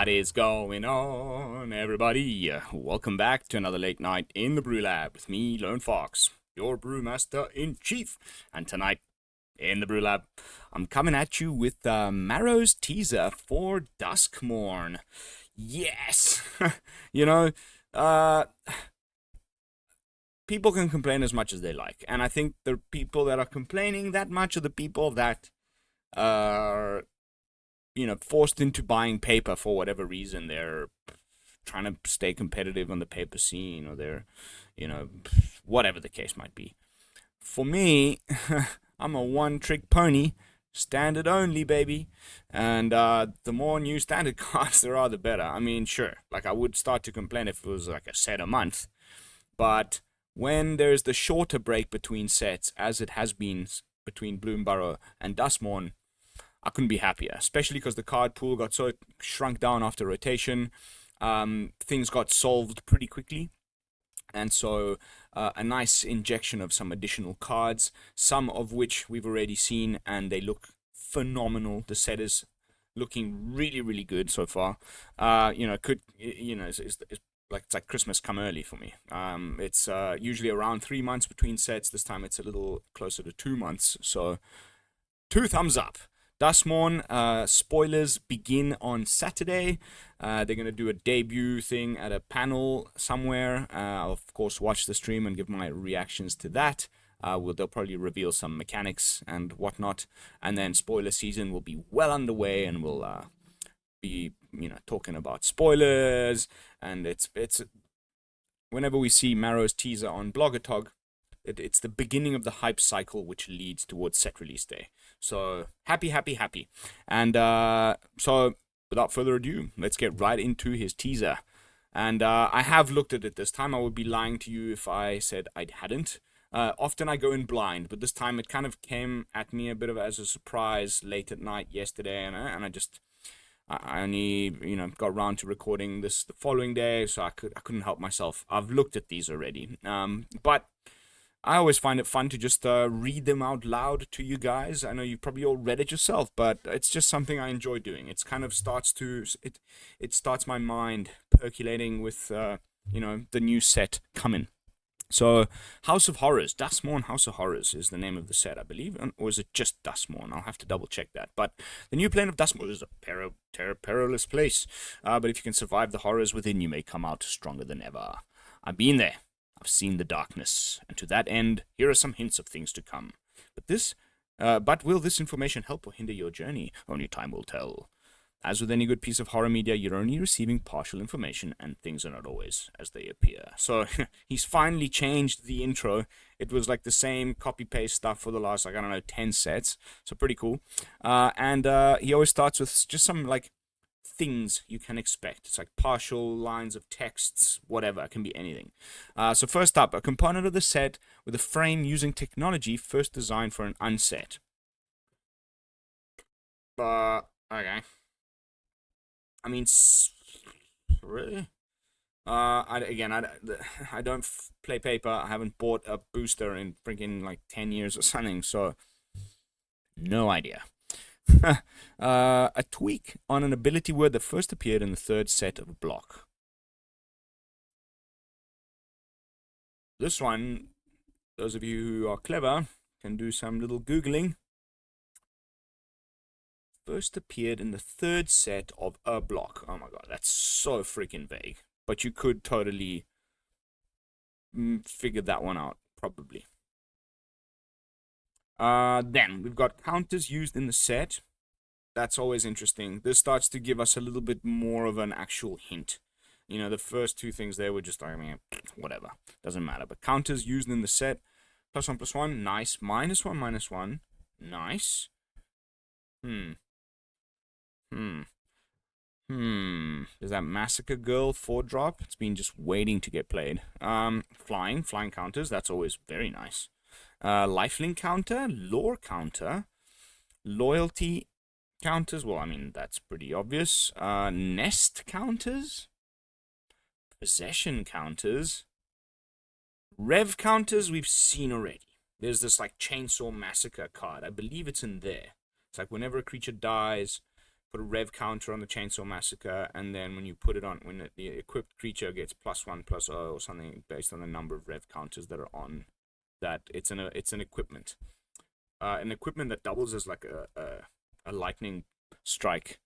What is going on, everybody? Welcome back to another late night in the Brew Lab with me, Lone Fox, your brewmaster in chief. And tonight in the Brew Lab, I'm coming at you with Maro's teaser for Duskmourn. Yes, you know, uh, people can complain as much as they like, and I think the people that are complaining that much are the people that are forced into buying paper for whatever reason. They're trying to stay competitive on the paper scene, or they're, whatever the case might be. For me, I'm a one-trick pony, standard only, baby. And the more new standard cards there are, the better. I mean, sure, like I would start to complain if it was like a set a month, but when there's the shorter break between sets, as it has been between Maro and Duskmourn, I couldn't be happier, especially because the card pool got so shrunk down after rotation. Things got solved pretty quickly, and so a nice injection of some additional cards, some of which we've already seen, and they look phenomenal. The set is looking really, really good so far. It's like Christmas come early for me. It's usually around 3 months between sets. This time it's a little closer to 2 months, so 2 thumbs up. Duskmourn, spoilers begin on Saturday. They're going to do a debut thing at a panel somewhere. I'll, of course, watch the stream and give my reactions to that. They'll probably reveal some mechanics and whatnot. And then spoiler season will be well underway, and we'll be, talking about spoilers. And it's whenever we see Maro's teaser on Bloggertog, it's the beginning of the hype cycle, which leads towards set release day. So happy. And so without further ado, let's get right into his teaser. And I have looked at it this time. I would be lying to you if I said I hadn't. Often I go in blind, but this time it kind of came at me a bit of as a surprise late at night yesterday, and I only got around to recording this the following day, so I couldn't help myself. I've looked at these already, but I always find it fun to just read them out loud to you guys. I know you probably all read it yourself, but it's just something I enjoy doing. It's kind of starts my mind percolating with the new set coming. So, House of Horrors, Duskmourn House of Horrors is the name of the set, I believe, or is it just Duskmourn? I'll have to double check that. But the new plane of Duskmourn is a perilous place, but if you can survive the horrors within, you may come out stronger than ever. I've been there. I've seen the darkness, and to that end, here are some hints of things to come. But will this information help or hinder your journey? Only time will tell. As with any good piece of horror media, you're only receiving partial information, and things are not always as they appear. So, he's finally changed the intro. It was like the same copy-paste stuff for the last, 10 sets. So, pretty cool. And he always starts with just some, things you can expect. It's like partial lines of texts, whatever. It can be anything. So first up, a component of the set with a frame using technology first designed for an unset. Okay. I mean, really? I don't play paper. I haven't bought a booster in freaking 10 years or something, so no idea. A tweak on an ability word that first appeared in the third set of a block. This one, those of you who are clever can do some little Googling. First appeared in the third set of a block. Oh my god, that's so freaking vague. But you could totally figure that one out, probably. Then we've got counters used in the set. That's always interesting. This starts to give us a little bit more of an actual hint. The first two things there were just, whatever. Doesn't matter. But counters used in the set. +1/+1. Nice. -1/-1. Nice. Is that Massacre Girl 4-drop? It's been just waiting to get played. Flying counters. That's always very nice. Lifelink counter. Lore counter. Loyalty counters, well, that's pretty obvious. Nest counters, possession counters, rev counters we've seen already. There's this Chainsaw Massacre card. I believe it's in there. It's whenever a creature dies, put a rev counter on the Chainsaw Massacre, and then when you put it on, when the equipped creature gets +1/+0 or something based on the number of rev counters that are on that, it's an equipment. An equipment that doubles as like a lightning strike.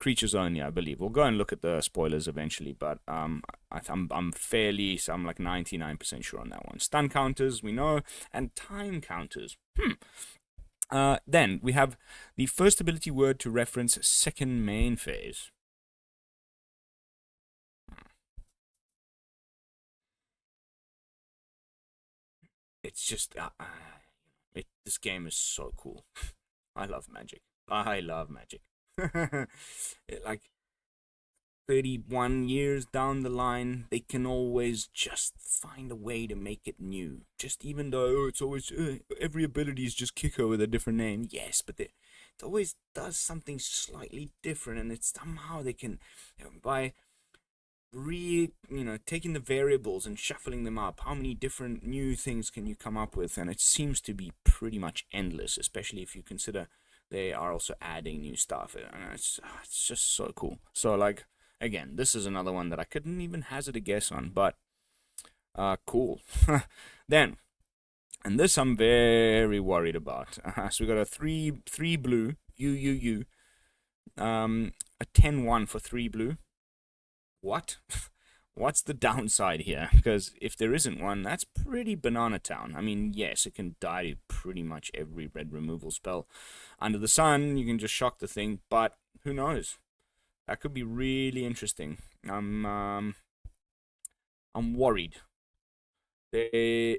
Creatures only, I believe. We'll go and look at the spoilers eventually, but I'm like 99% sure on that one. Stun counters, we know, and time counters. Then we have the first ability word to reference second main phase. It's just this game is so cool. I love Magic. I love Magic. Like 31 years down the line, they can always just find a way to make it new. Just even though it's always every ability is just kicker with a different name. Yes, but it always does something slightly different, and it's somehow they can, by taking the variables and shuffling them up, how many different new things can you come up with? And it seems to be pretty much endless, especially if you consider they are also adding new stuff. And it's just so cool. So like, again, this is another one that I couldn't even hazard a guess on, but cool. Then, and this I'm very worried about. So we got a 3 blue, a 10/1 for 3 blue. What? What's the downside here? Because if there isn't one, that's pretty banana town. I mean, yes, it can die to pretty much every red removal spell under the sun. You can just shock the thing, but who knows? That could be really interesting. I'm worried. Blue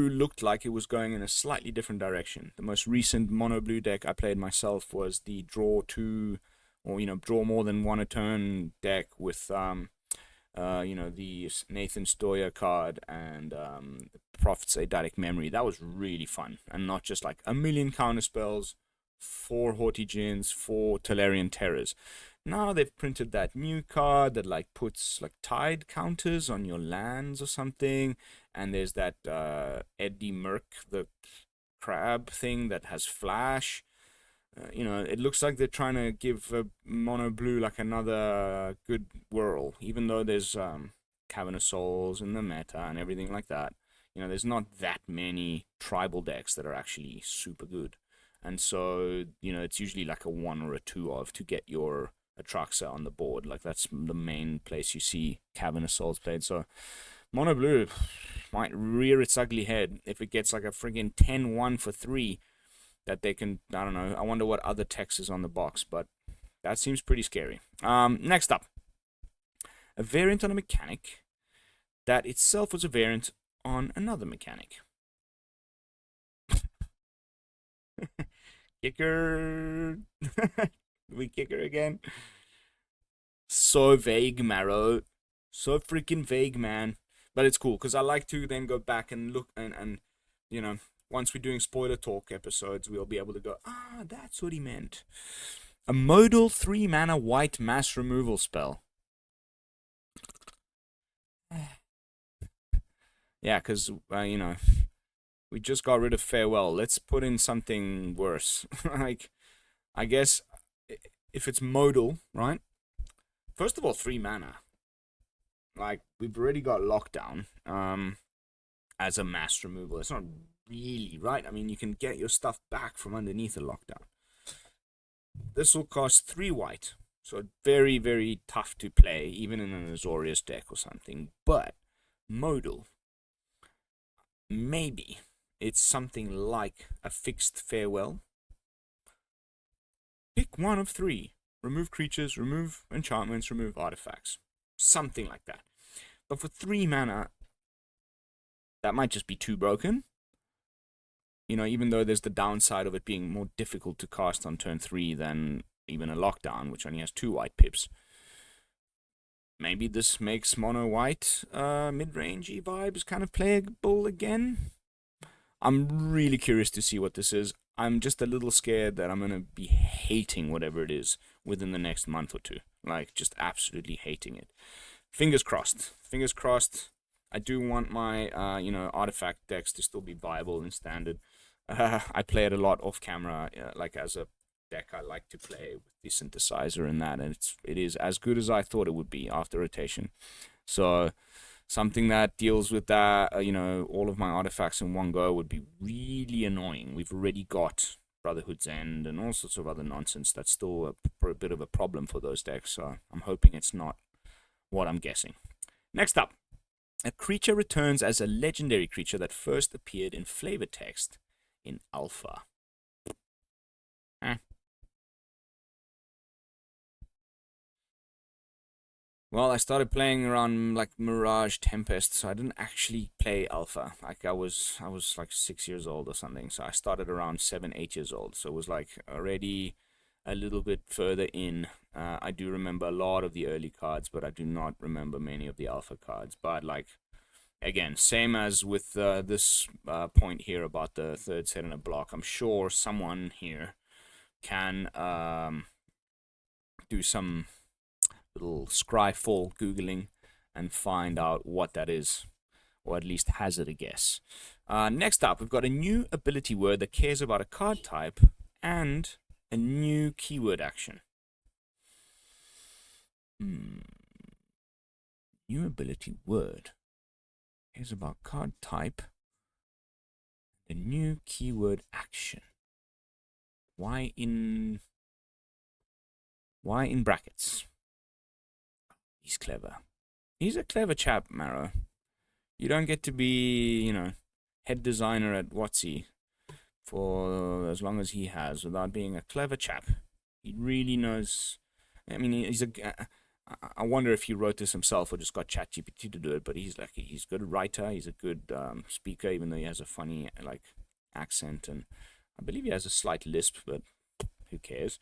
looked like it was going in a slightly different direction. The most recent mono blue deck I played myself was the draw 2, or draw more than one a turn deck with the Nathan Stoyer card and the Prophet's Eidetic Memory. That was really fun, and not just like a million counter spells, 4 Haughty Djinns, 4 Tolarian Terrors. Now they've printed that new card that like puts like tide counters on your lands or something, and there's that Eddie Merc, the crab thing that has flash. It looks like they're trying to give mono blue like another good whirl, even though there's Cavern of Souls in the meta and everything like that. There's not that many tribal decks that are actually super good, and so it's usually like a 1 or a 2 of to get your Atraxa on the board. Like that's the main place you see Cavern of Souls played. So mono blue might rear its ugly head if it gets like a friggin' 10/1 for 3. That they can, I don't know, I wonder what other text is on the box, but that seems pretty scary. Next up, a variant on a mechanic that itself was a variant on another mechanic. Kicker. We kicker again. So vague, Maro. So freaking vague, man. But it's cool, because I like to then go back and look and once we're doing spoiler talk episodes, we'll be able to go, that's what he meant. A modal 3-mana white mass removal spell. Yeah, because, we just got rid of Farewell. Let's put in something worse. Like, I guess, if it's modal, right? First of all, 3 mana. Like, we've already got Lockdown as a mass removal. It's not really right. I mean, you can get your stuff back from underneath a Lockdown. This will cost 3 white, so very, very tough to play, even in an Azorius deck or something. But modal, maybe it's something like a fixed Farewell. Pick one of 3. Remove creatures, remove enchantments, remove artifacts. Something like that. But for 3 mana, that might just be too broken. Even though there's the downside of it being more difficult to cast on turn 3 than even a Lockdown, which only has 2 white pips. Maybe this makes mono white mid-rangey vibes kind of playable again. I'm really curious to see what this is. I'm just a little scared that I'm going to be hating whatever it is within the next month or 2. Like, just absolutely hating it. Fingers crossed. Fingers crossed. I do want my, artifact decks to still be viable in standard. I play it a lot off camera, like as a deck I like to play with the synthesizer and that, and it is as good as I thought it would be after rotation. So something that deals with that, all of my artifacts in one go would be really annoying. We've already got Brotherhood's End and all sorts of other nonsense that's still a bit of a problem for those decks, so I'm hoping it's not what I'm guessing. Next up, a creature returns as a legendary creature that first appeared in flavor text in Alpha. Well, I started playing around like Mirage Tempest, so I didn't actually play Alpha. Like I was like 6 years old or something. So I started around 7, 8 years old. So it was like already a little bit further in. I do remember a lot of the early cards, but I do not remember many of the Alpha cards. But like again, same as with this point here about the third set in a block. I'm sure someone here can do some little scryfall googling and find out what that is, or at least hazard a guess. Next up, we've got a new ability word that cares about a card type and a new keyword action. New ability word cares about card type, a new keyword action. Why in brackets? He's clever. He's a clever chap, Maro. You don't get to be, head designer at WotC for as long as he has without being a clever chap. He really knows. I mean, I wonder if he wrote this himself or just got ChatGPT to do it. But he's a good writer. He's a good speaker, even though he has a funny accent, and I believe he has a slight lisp, but who cares?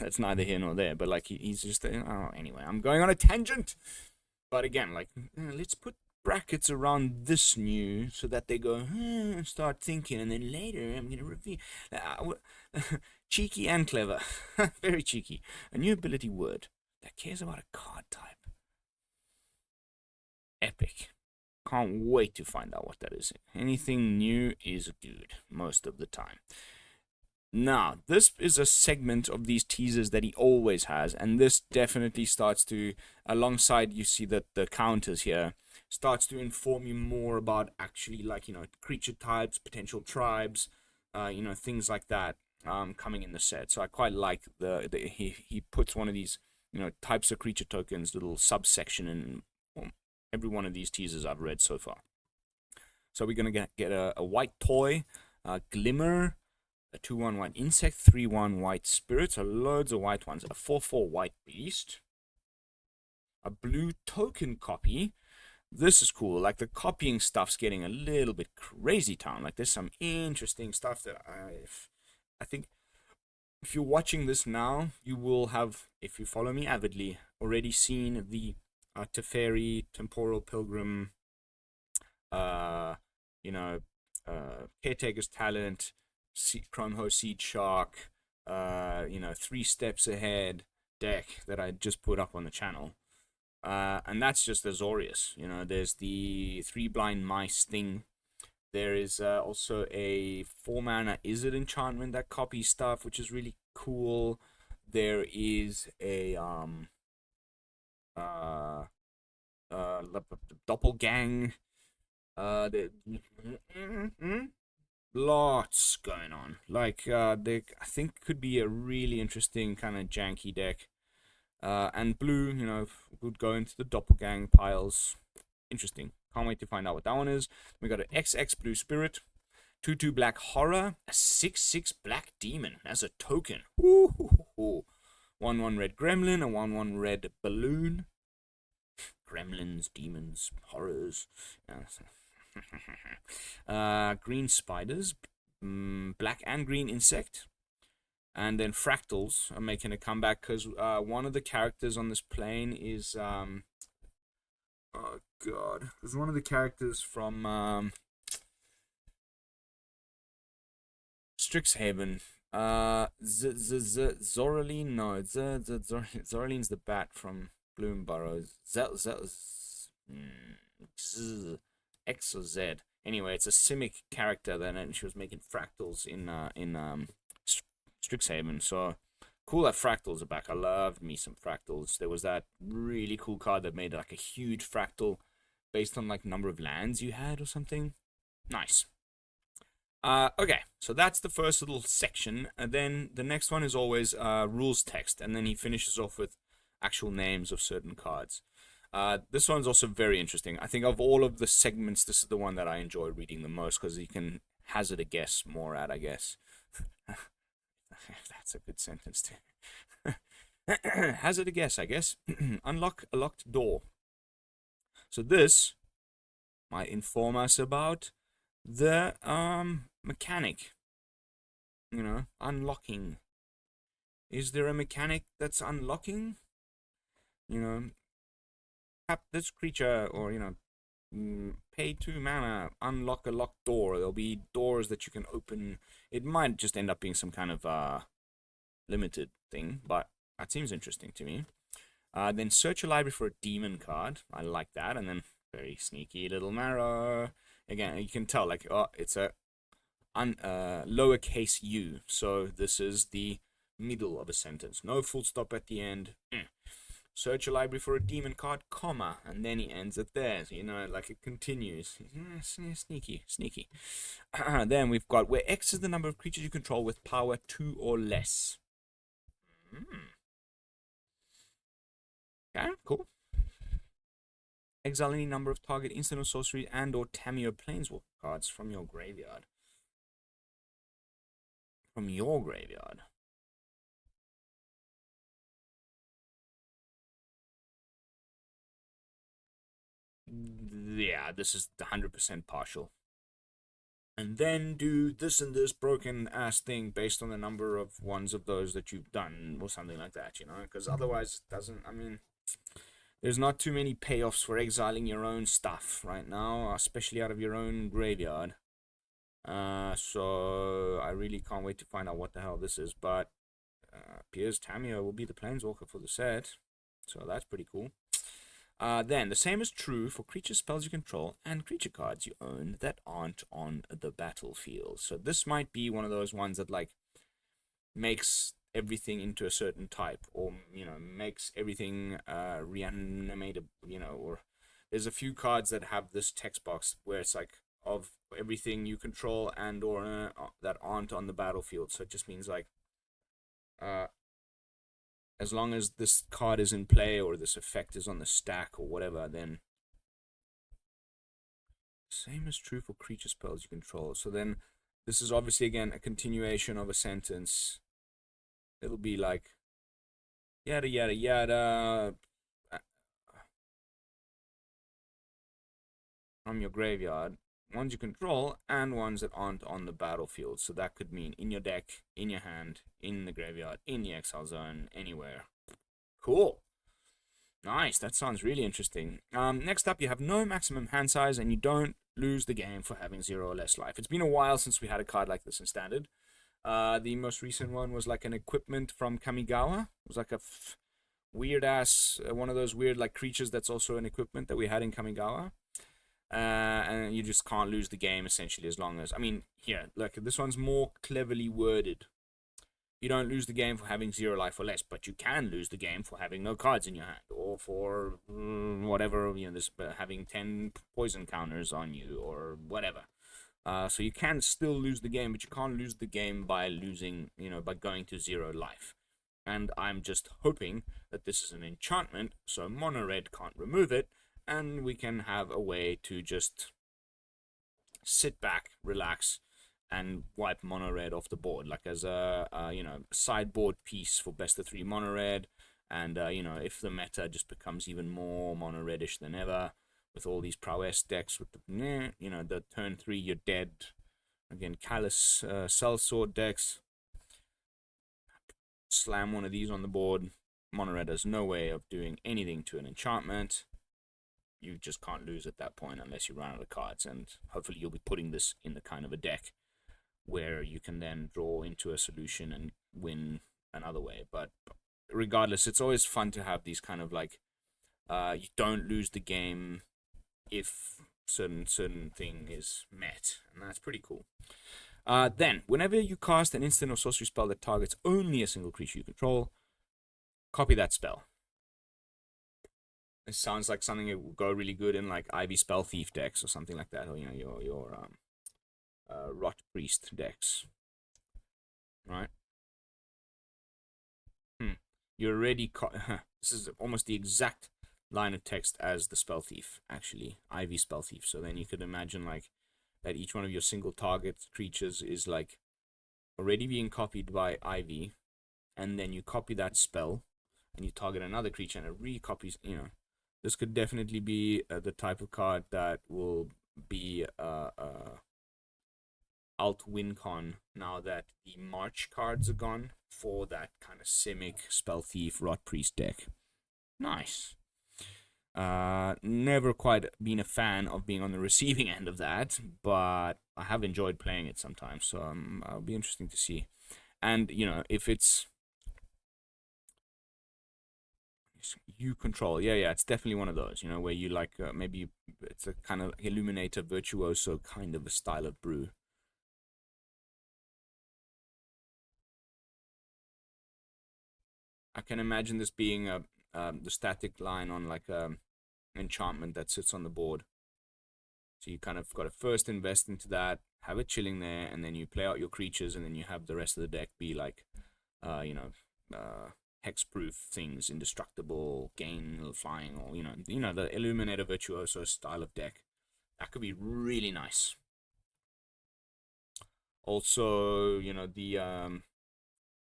That's neither here nor there. But he's just anyway. I'm going on a tangent. But again, let's put brackets around this new so that they go start thinking, and then later I'm gonna reveal. Cheeky and clever, very cheeky. A new ability word that cares about a card type. Epic. Can't wait to find out what that is. Anything new is good most of the time. Now, this is a segment of these teasers that he always has, and this definitely starts to, alongside you see that the counters here, starts to inform you more about actually creature types, potential tribes, things like that coming in the set. So I quite like he puts one of these types of creature tokens, little subsection in every one of these teasers I've read so far. So we're gonna get a white toy, Glimmer, a 2/1 white insect, 3/1 white spirit, so loads of white ones, a 4/4 white beast, a blue token copy. This is cool. Like the copying stuff's getting a little bit crazy town. Like there's some interesting stuff that I think if you're watching this now, you will have, if you follow me avidly, already seen the Teferi, Temporal Pilgrim, Caretaker's Talent, Chromeho Seed Shark, 3 Steps Ahead deck that I just put up on the channel. And that's just Azorius. There's the 3 Blind Mice thing. There is also a 4-mana Izzet enchantment that copies stuff, which is really cool. There is a Doppelgang. Lots going on. I think could be a really interesting kind of janky deck. And blue, would go into the Doppelgang piles. Interesting. Can't wait to find out what that one is. We got an XX Blue Spirit, 2/2 Black Horror, a 6/6 Black Demon as a token. 1/1 Red Gremlin, a 1/1 Red Balloon. Gremlins, demons, horrors. Green spiders, black and green insect. And then fractals are making a comeback because one of the characters on this plane is oh god, there's one of the characters from Strixhaven. Zoraline, no, Zoraline's the bat from Bloom Burrows. X or Z. Anyway, it's a Simic character then, and she was making fractals in Strixhaven. So cool that fractals are back. I loved me some fractals. There was that really cool card that made like a huge fractal based on like number of lands you had or something. Nice. Okay, so that's the first little section, and then the next one is always rules text, and then he finishes off with actual names of certain cards. This one's also very interesting. I think of all of the segments, this is the one that I enjoy reading the most because you can hazard a guess more at, I guess. That's a good sentence too. Hazard a guess, I guess. Unlock a locked door. So this might inform us about the mechanic, unlocking. Is there a mechanic that's unlocking? Tap this creature, or pay 2 mana, unlock a locked door. There'll be doors that you can open. It might just end up being some kind of limited thing, but that seems interesting to me. Then search your library for a demon card. I like that. And then very sneaky little Maro. Again, you can tell, like, it's a lowercase u. So this is the middle of a sentence. No full stop at the end. Search your library for a demon card, comma, and then he ends it there. So, like it continues. Sneaky. Then we've got where X is the number of creatures you control with power 2 or less. Okay, cool. Exile any number of target instant or sorcery and or Tameo Planeswalker cards from your graveyard. Yeah, this is 100% partial. And then do this and this broken ass thing based on the number of ones of those that you've done or something like that, because otherwise it doesn't, there's not too many payoffs for exiling your own stuff right now, especially out of your own graveyard. So I really can't wait to find out what the hell this is, but appears Tameo will be the Planeswalker for the set, so that's pretty cool. Then the same is true for creature spells you control and creature cards you own that aren't on the battlefield. So this might be one of those ones that like makes everything into a certain type, or makes everything reanimated, or there's a few cards that have this text box where it's like of everything you control and or that aren't on the battlefield. So it just means like as long as this card is in play or this effect is on the stack or whatever, then same is true for creature spells you control. So then this is obviously again a continuation of a sentence. It'll be like yada yada yada from your graveyard, ones you control and ones that aren't on the battlefield. So that could mean in your deck, in your hand, in the graveyard, in the exile zone, anywhere. Cool. Nice, that sounds really interesting. Next up, you have no maximum hand size and you don't lose the game for having 0 or less life. It's been a while since we had a card like this in Standard. The most recent one was like an equipment from Kamigawa. It was like a weird ass, one of those weird like creatures that's also an equipment that we had in Kamigawa. And you just can't lose the game essentially, as long as, here, look, this one's more cleverly worded. You don't lose the game for having 0 life or less, but you can lose the game for having no cards in your hand, or for whatever, this having 10 poison counters on you, or whatever. So you can still lose the game, but you can't lose the game by losing, by going to 0 life. And I'm just hoping that this is an enchantment, so mono red can't remove it, and we can have a way to just sit back, relax, and wipe mono red off the board, like as a sideboard piece for best of 3 mono red. And if the meta just becomes even more mono reddish than ever with all these prowess decks with the turn 3 you're dead, again Callous Sellsword decks, slam one of these on the board, mono red has no way of doing anything to an enchantment. You just can't lose at that point unless you run out of cards, and hopefully you'll be putting this in the kind of a deck where you can then draw into a solution and win another way. But regardless, it's always fun to have these kind of like you don't lose the game if certain thing is met, and that's pretty cool. Then, whenever you cast an instant or sorcery spell that targets only a single creature you control, copy that spell. It sounds like something that would go really good in like Ivy Spell Thief decks or something like that, or your Rot Priest decks, right? You're already this is almost the exact line of text as the Spell Thief, actually, Ivy Spell Thief. So then you could imagine like that each one of your single target creatures is like already being copied by Ivy, and then you copy that spell and you target another creature and it recopies. This could definitely be the type of card that will be alt WinCon now that the March cards are gone for that kind of Simic Spell Thief Rot Priest deck. Nice. Never quite been a fan of being on the receiving end of that, but I have enjoyed playing it sometimes, so it'll be interesting to see. And if it's you control, yeah, it's definitely one of those, where you like maybe it's a kind of Illuminator Virtuoso kind of a style of brew. I can imagine this being the static line on like enchantment that sits on the board. So you kind of got to first invest into that, have it chilling there, and then you play out your creatures, and then you have the rest of the deck be like, hexproof things, indestructible, gain, flying, or the Illuminator Virtuoso style of deck. That could be really nice. Also,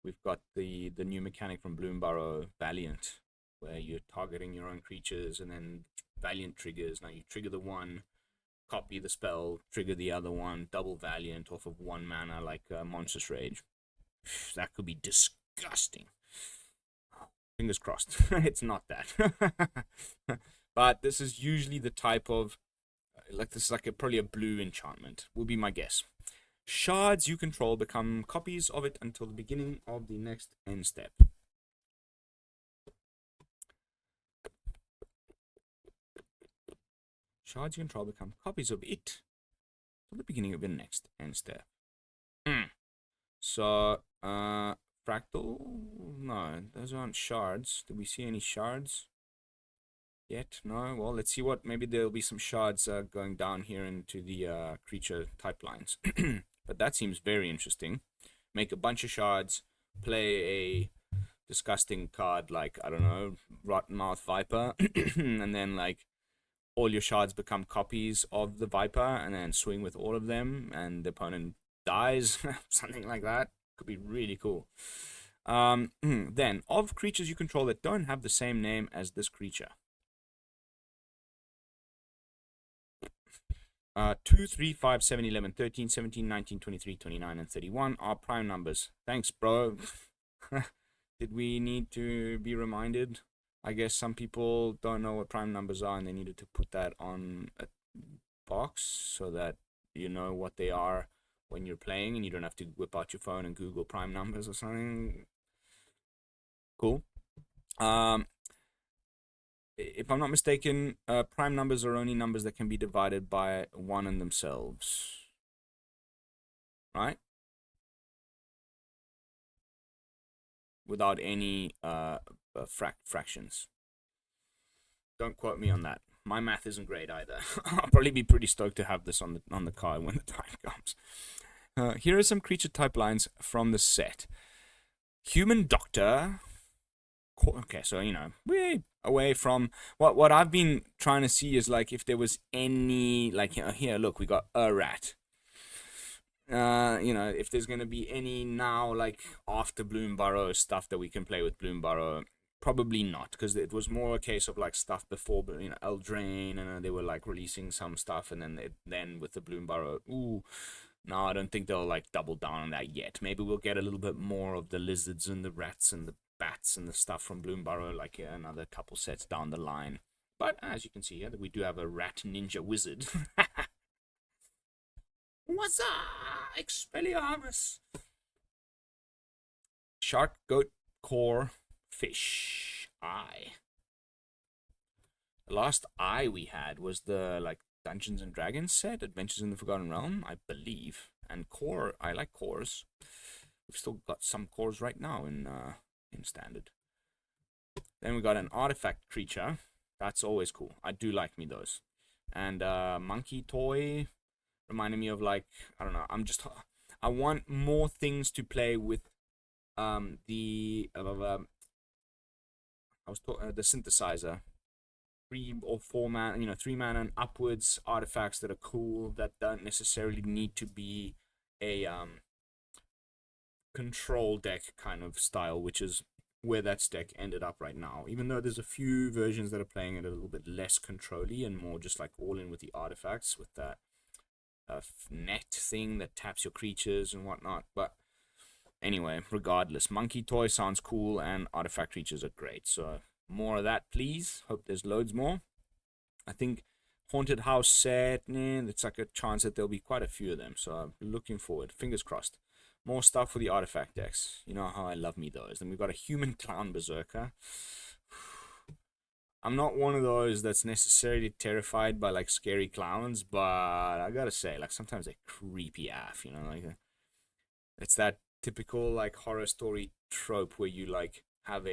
we've got the new mechanic from Bloomburrow, Valiant, where you're targeting your own creatures, and then Valiant triggers. Now you trigger the one, copy the spell, trigger the other one, double Valiant off of 1 mana like Monstrous Rage. That could be disgusting. Fingers crossed. It's not that. But this is usually the type of this is like probably a blue enchantment, will be my guess. Shards you control become copies of it until the beginning of the next end step. Shards you control become copies of it until the beginning of the next end step. So, fractal? No, those aren't shards. Did we see any shards yet? No? Well, let's see what. Maybe there'll be some shards going down here into the creature type lines. But that seems very interesting. Make a bunch of shards, play a disgusting card like, I don't know, Rotten Mouth Viper, and then like all your shards become copies of the Viper, and then swing with all of them, and the opponent dies. Something like that. Could be really cool. Then, of creatures you control that don't have the same name as this creature. 2, 3, 5, 7, 11, 13, 17, 19, 23, 29, and 31 are prime numbers. Thanks, bro. Did we need to be reminded? I guess some people don't know what prime numbers are, and they needed to put that on a box so that you know what they are when you're playing, and you don't have to whip out your phone and Google prime numbers or something. Cool. If I'm not mistaken, prime numbers are only numbers that can be divided by 1 in themselves. Right? Without any fractions. Don't quote me on that. My math isn't great either. I'll probably be pretty stoked to have this on the card when the time comes. Here are some creature type lines from the set. Human Doctor. Okay, so way away from what I've been trying to see is like if there was any like here, look, we got a rat. If there's gonna be any now like after Bloomburrow stuff that we can play with Bloomburrow, probably not, because it was more a case of like stuff before Eldraine, and they were like releasing some stuff, and then with the Bloomburrow, no, I don't think they'll like double down on that yet. Maybe we'll get a little bit more of the lizards and the rats and the bats and the stuff from Bloomburrow like another couple sets down the line. But as you can see here, we do have a rat ninja wizard. What's up, Expelliarmus? Shark, goat, core, fish, eye. The last eye we had was the like Dungeons and Dragons set, Adventures in the Forgotten Realm, I believe. And core, I like cores. We've still got some cores right now in standard. Then we got an artifact creature. That's always cool. I do like me those. And monkey toy reminded me of, like, I don't know. I want more things to play with. The the synthesizer, 3 or 4 mana, 3 mana and upwards artifacts that are cool, that don't necessarily need to be a control deck kind of style, which is where that deck ended up right now. Even though there's a few versions that are playing it a little bit less control-y and more just like all in with the artifacts, with that net thing that taps your creatures and whatnot. But anyway, regardless, monkey toy sounds cool and artifact creatures are great. So more of that, please. Hope there's loads more. I think haunted house set, it's like a chance that there'll be quite a few of them. So I'm looking forward. Fingers crossed. More stuff for the artifact decks. You know how I love me those. Then we've got a human clown berserker. I'm not one of those that's necessarily terrified by like scary clowns, but I gotta say, like, sometimes they're creepy AF, like it's that typical like horror story trope where you like have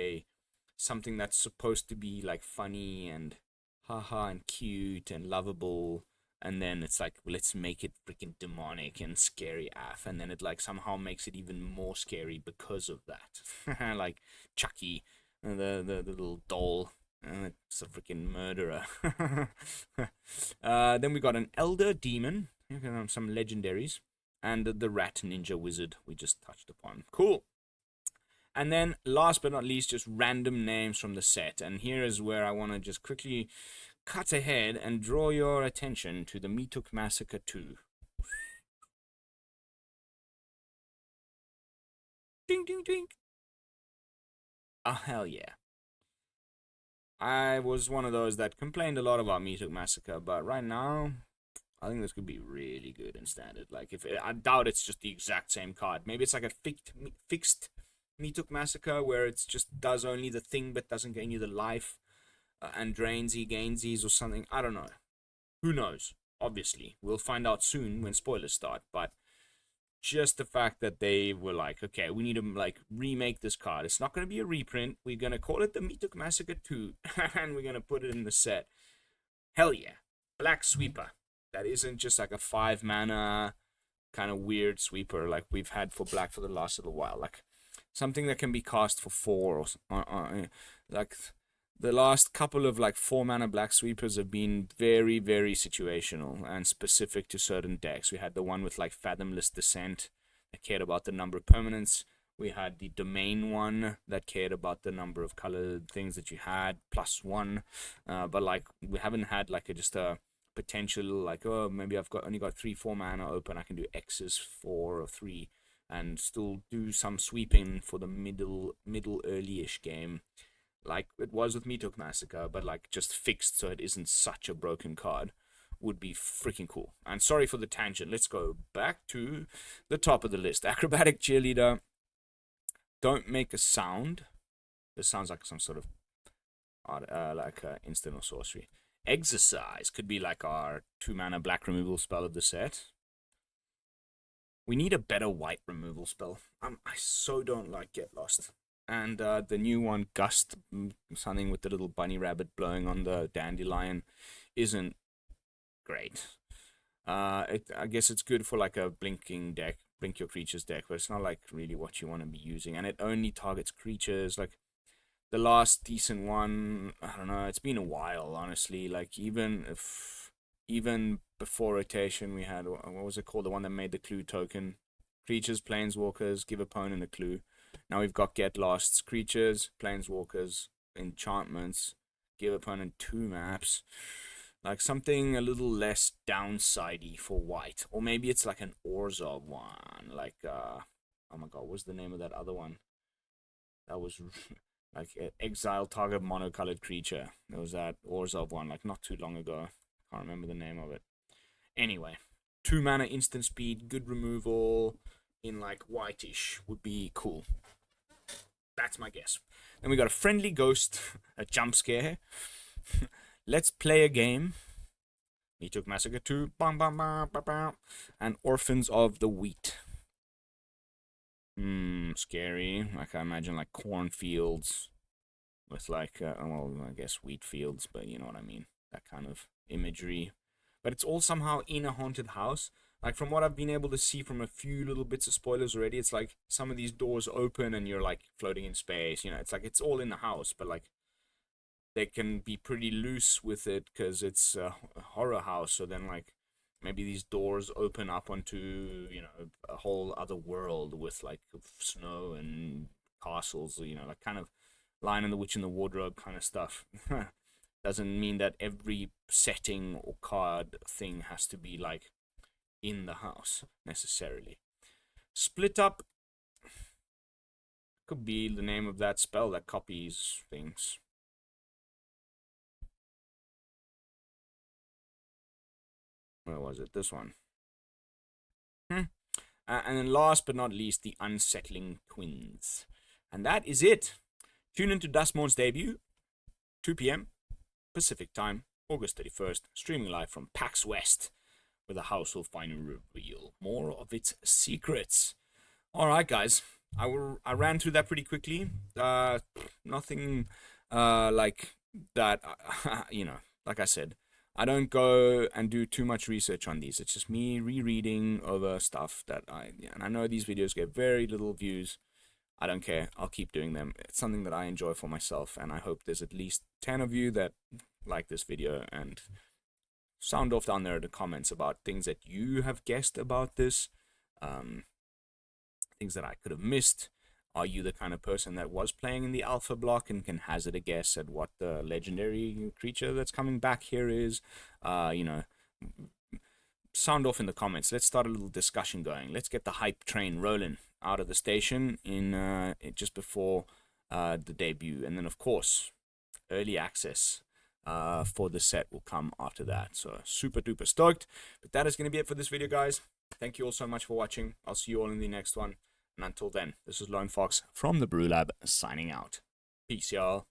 something that's supposed to be like funny and haha and cute and lovable, and then it's like, let's make it freaking demonic and scary AF, and then it like somehow makes it even more scary because of that. Like Chucky, the little doll. It's a freaking murderer. Then we got an elder demon, some legendaries, and the rat ninja wizard we just touched upon. Cool. And then last but not least, just random names from the set. And here is where I want to just quickly cut ahead and draw your attention to the Meatuk Massacre 2. Ding, ding, ding. Oh, hell yeah. I was one of those that complained a lot about Meatuk Massacre, but right now, I think this could be really good in standard. Like, I doubt it's just the exact same card. Maybe it's like a fixed Meatuk Massacre where it just does only the thing but doesn't gain you the life, and gainsies or something. I don't know. Who knows? Obviously, we'll find out soon when spoilers start. But just the fact that they were like, okay, we need to like remake this card. It's not going to be a reprint. We're going to call it the Meatuk Massacre 2, and we're going to put it in the set. Hell yeah. Black Sweeper. That isn't just like a 5-mana kind of weird sweeper like we've had for black for the last little while. Like something that can be cast for 4 or like the last couple of like 4-mana black sweepers have been very, very situational and specific to certain decks. We had the one with like Fathomless Descent that cared about the number of permanents. We had the Domain one that cared about the number of colored things that you had, +1. But like we haven't had like just a potential like, oh, maybe I've only got 3-4 mana open, I can do X's 4 or 3 and still do some sweeping for the middle early-ish game, like it was with Meatuk Massacre, but like just fixed so it isn't such a broken card, would be freaking cool. And sorry for the tangent, let's go back to the top of the list. Acrobatic Cheerleader, don't make a sound. This sounds like some sort of like instant or sorcery. Exercise could be like our 2-mana black removal spell of the set. We need a better white removal spell. I so don't like Get Lost. And the new one, Gust, something with the little bunny rabbit blowing on the dandelion, isn't great. I guess it's good for like a blinking deck, blink your creatures deck, but it's not like really what you want to be using. And it only targets creatures. Like the last decent one, I don't know, it's been a while, honestly. Like even before rotation, we had, what was it called? The one that made the clue token. Creatures, planeswalkers, give opponent a clue. Now we've got Get Lost, creatures, planeswalkers, enchantments, give opponent 2 maps. Like something a little less downsidey for white. Or maybe it's like an Orzhov one. Like, oh my god, what's the name of that other one? That was like exile target monocolored creature. There was that Orzhov one, like not too long ago. Can't remember the name of it. Anyway, 2-mana instant speed, good removal in like whitish would be cool. That's my guess. Then we got a friendly ghost, a jump scare. Let's play a game. He took Massacre 2, bam, bam, bam, bam, bam, and Orphans of the Wheat. Scary. Like, I imagine, like, cornfields with, like, well, I guess wheat fields, but you know what I mean. That kind of imagery. But it's all somehow in a haunted house. Like, from what I've been able to see from a few little bits of spoilers already, it's like some of these doors open and you're, like, floating in space. You know, it's like it's all in the house, but, like, they can be pretty loose with it because it's a horror house. So then, like, maybe these doors open up onto, you know, a whole other world with, like, snow and castles, you know, like kind of Lion and the Witch in the Wardrobe kind of stuff. Doesn't mean that every setting or card thing has to be, like, in the house necessarily. Split Up could be the name of that spell that copies things. Where was it? This one. And then last but not least, the Unsettling Twins. And that is it. Tune into Duskmourn's debut, 2 p.m. Pacific time, August 31st, streaming live from PAX West, where the house will finally reveal more of its secrets. Alright, guys. I ran through that pretty quickly. Nothing like that, you know, like I said. I don't go and do too much research on these. It's just me rereading over stuff that and I know these videos get very little views. I don't care. I'll keep doing them. It's something that I enjoy for myself, and I hope there's at least 10 of you that like this video and sound off down there in the comments about things that you have guessed about this, things that I could have missed. Are you the kind of person that was playing in the alpha block and can hazard a guess at what the legendary creature that's coming back here is? You know, sound off in the comments. Let's start a little discussion going. Let's get the hype train rolling out of the station in just before the debut. And then, of course, early access for the set will come after that. So super duper stoked. But that is going to be it for this video, guys. Thank you all so much for watching. I'll see you all in the next one. And until then, this is Lone Fox from the Brew Lab signing out. Peace, y'all.